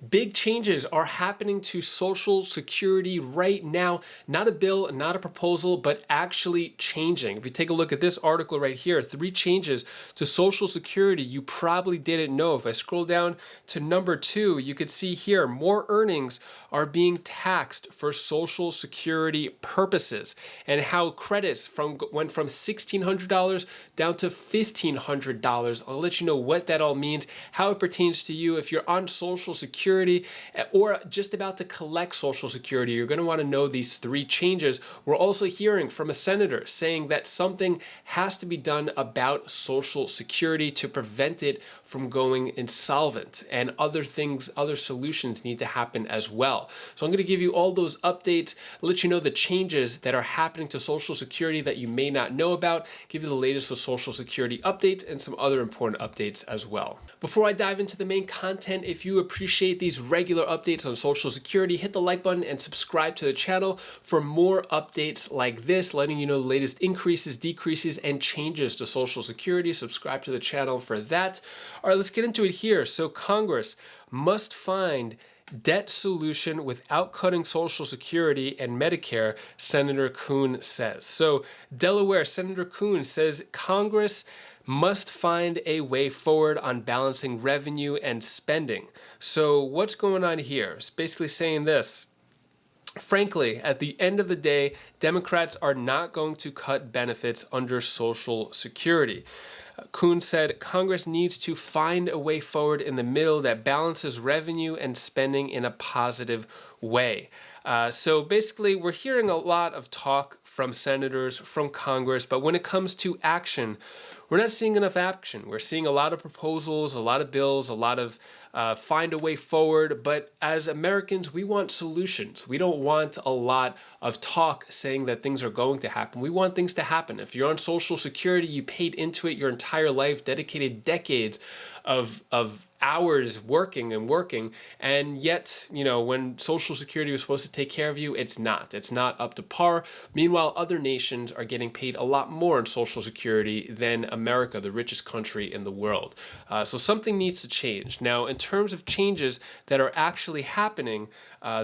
Big changes are happening to Social Security right now. Not a bill, not a proposal, but actually changing. If you take a look at this article right here, 3 changes to Social Security you probably didn't know. If I scroll down to number 2, you could see here more earnings are being taxed for Social Security purposes, and how credits went from $1,600 down to $1,500. I'll let you know what that all means, how it pertains to you. If you're on Social Security or just about to collect Social Security, you're going to want to know these 3 changes. We're also hearing from a senator saying that something has to be done about Social Security to prevent it from going insolvent, and other things, other solutions need to happen as well. So I'm going to give you all those updates, let you know the changes that are happening to Social Security that you may not know about, give you the latest with Social Security updates and some other important updates as well. Before I dive into the main content, if you appreciate these regular updates on Social Security, hit the like button and subscribe to the channel for more updates like this, letting you know the latest increases, decreases, and changes to Social Security. Subscribe to the channel for that. All right, let's get into it here. So Congress must find debt solution without cutting Social Security and Medicare, Senator Kuhn says. So Delaware Senator Kuhn says Congress must find a way forward on balancing revenue and spending. So what's going on here? It's basically saying this. Frankly, at the end of the day, Democrats are not going to cut benefits under Social Security. Kuhn said Congress needs to find a way forward in the middle that balances revenue and spending in a positive way. So basically, we're hearing a lot of talk from senators, from Congress, but when it comes to action, we're not seeing enough action. We're seeing a lot of proposals, a lot of bills, a lot of find a way forward. But as Americans, we want solutions. We don't want a lot of talk saying that things are going to happen. We want things to happen. If you're on Social Security, you paid into it your entire life, dedicated decades of hours working, and yet, you know, when Social Security was supposed to take care of you, it's not up to par. Meanwhile, other nations are getting paid a lot more in Social Security than America, the richest country in the world. So something needs to change. Now, in terms of changes that are actually happening,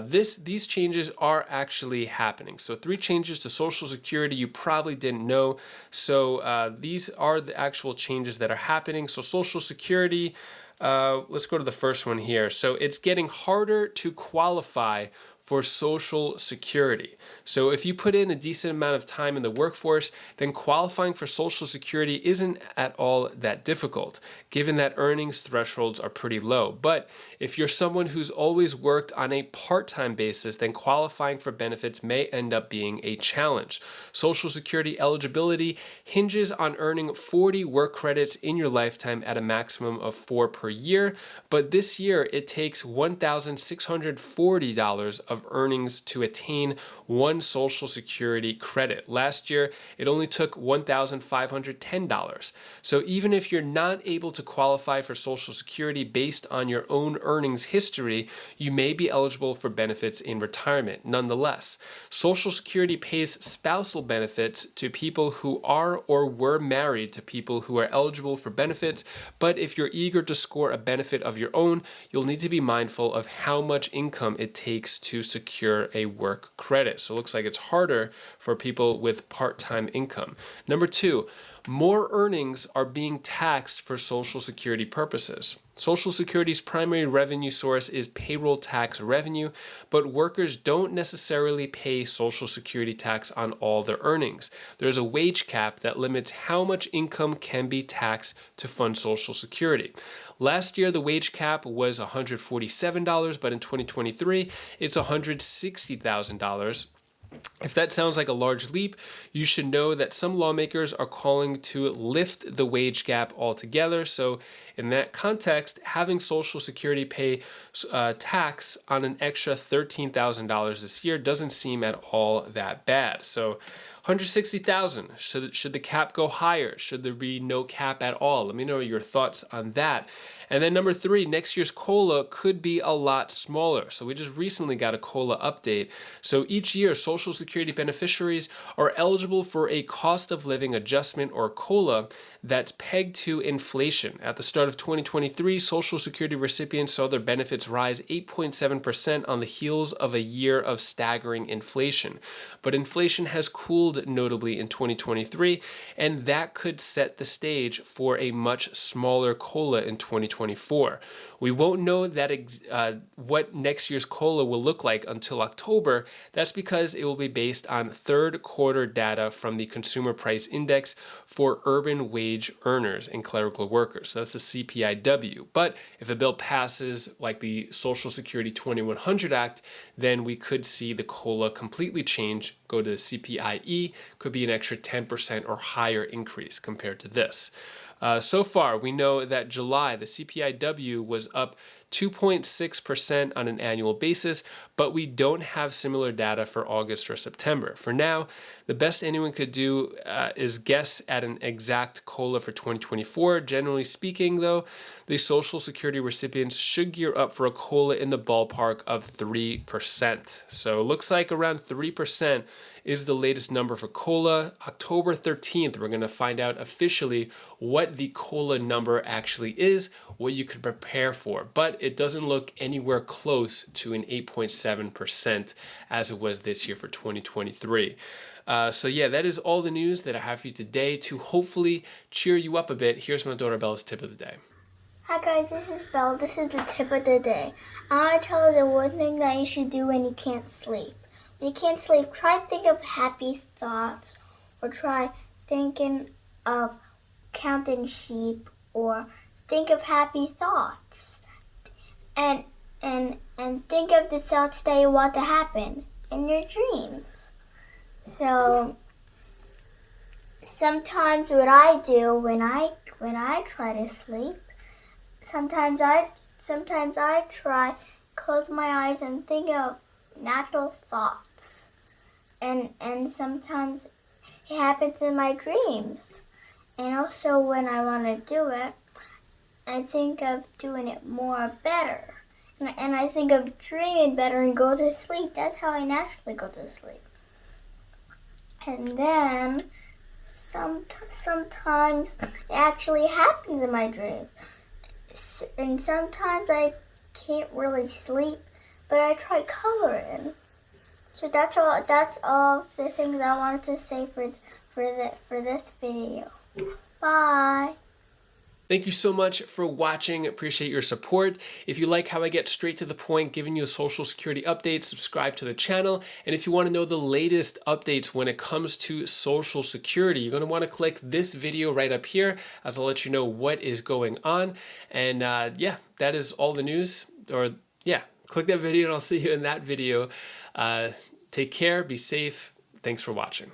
these changes are actually happening. So 3 changes to Social Security you probably didn't know. So these are the actual changes that are happening. So Social Security, let's go to the first one here. So it's getting harder to qualify for Social Security. So if you put in a decent amount of time in the workforce, then qualifying for Social Security isn't at all that difficult, given that earnings thresholds are pretty low. But if you're someone who's always worked on a part-time basis, then qualifying for benefits may end up being a challenge. Social Security eligibility hinges on earning 40 work credits in your lifetime at a maximum of 4 per year, but this year it takes $1,640 of earnings to attain 1 Social Security credit. Last year, it only took $1,510. So even if you're not able to qualify for Social Security based on your own earnings history, you may be eligible for benefits in retirement. Nonetheless, Social Security pays spousal benefits to people who are or were married to people who are eligible for benefits, but if you're eager to score a benefit of your own, you'll need to be mindful of how much income it takes to secure a work credit. So it looks like it's harder for people with part-time income. Number 2, more earnings are being taxed for Social Security purposes. Social Security's primary revenue source is payroll tax revenue, but workers don't necessarily pay Social Security tax on all their earnings. There's a wage cap that limits how much income can be taxed to fund Social Security. Last year, the wage cap was $147, but in 2023, it's $160,000. If that sounds like a large leap, you should know that some lawmakers are calling to lift the wage gap altogether. So in that context, having Social Security pay tax on an extra $13,000 this year doesn't seem at all that bad. So 160,000. Should the cap go higher? Should there be no cap at all? Let me know your thoughts on that. And then number 3, next year's COLA could be a lot smaller. So we just recently got a COLA update. So each year, Social Security beneficiaries are eligible for a cost of living adjustment, or COLA, that's pegged to inflation. At the start of 2023, Social Security recipients saw their benefits rise 8.7% on the heels of a year of staggering inflation. But inflation has cooled notably in 2023, and that could set the stage for a much smaller COLA in 2024. We won't know that what next year's COLA will look like until October. That's because it will be based on third quarter data from the Consumer Price Index for urban wage earners and clerical workers. So that's the CPIW. But if a bill passes like the Social Security 2100 Act, then we could see the COLA completely change, go to the CPIE, could be an extra 10% or higher increase compared to this. So far, we know that July, the CPIW was up 2.6% on an annual basis, but we don't have similar data for August or September. For now, the best anyone could do is guess at an exact COLA for 2024. Generally speaking, though, the Social Security recipients should gear up for a COLA in the ballpark of 3%. So it looks like around 3% is the latest number for COLA. October 13th, we're going to find out officially what the COLA number actually is, what you could prepare for. But it doesn't look anywhere close to an 8.7% as it was this year for 2023. So yeah, that is all the news that I have for you today to hopefully cheer you up a bit. Here's my daughter Bella's tip of the day. Hi guys, this is Belle. This is the tip of the day. I want to tell you the one thing that you should do when you can't sleep. When you can't sleep, try to think of happy thoughts, or try thinking of counting sheep, or think of happy thoughts. And think of the thoughts that you want to happen in your dreams. So sometimes what I do when I try to sleep, sometimes I try close my eyes and think of natural thoughts. And sometimes it happens in my dreams. And also when I want to do it, I think of doing it more better. And I think of dreaming better and go to sleep. That's how I naturally go to sleep. And then sometimes it actually happens in my dreams. And sometimes I can't really sleep, but I try coloring. So that's all the things I wanted to say for this video. Bye. Thank you so much for watching. Appreciate your support. If you like how I get straight to the point, giving you a Social Security update, subscribe to the channel. And if you want to know the latest updates when it comes to Social Security, you're going to want to click this video right up here, as I'll let you know what is going on. And yeah, that is all the news. Or yeah, click that video and I'll see you in that video. Take care, be safe. Thanks for watching.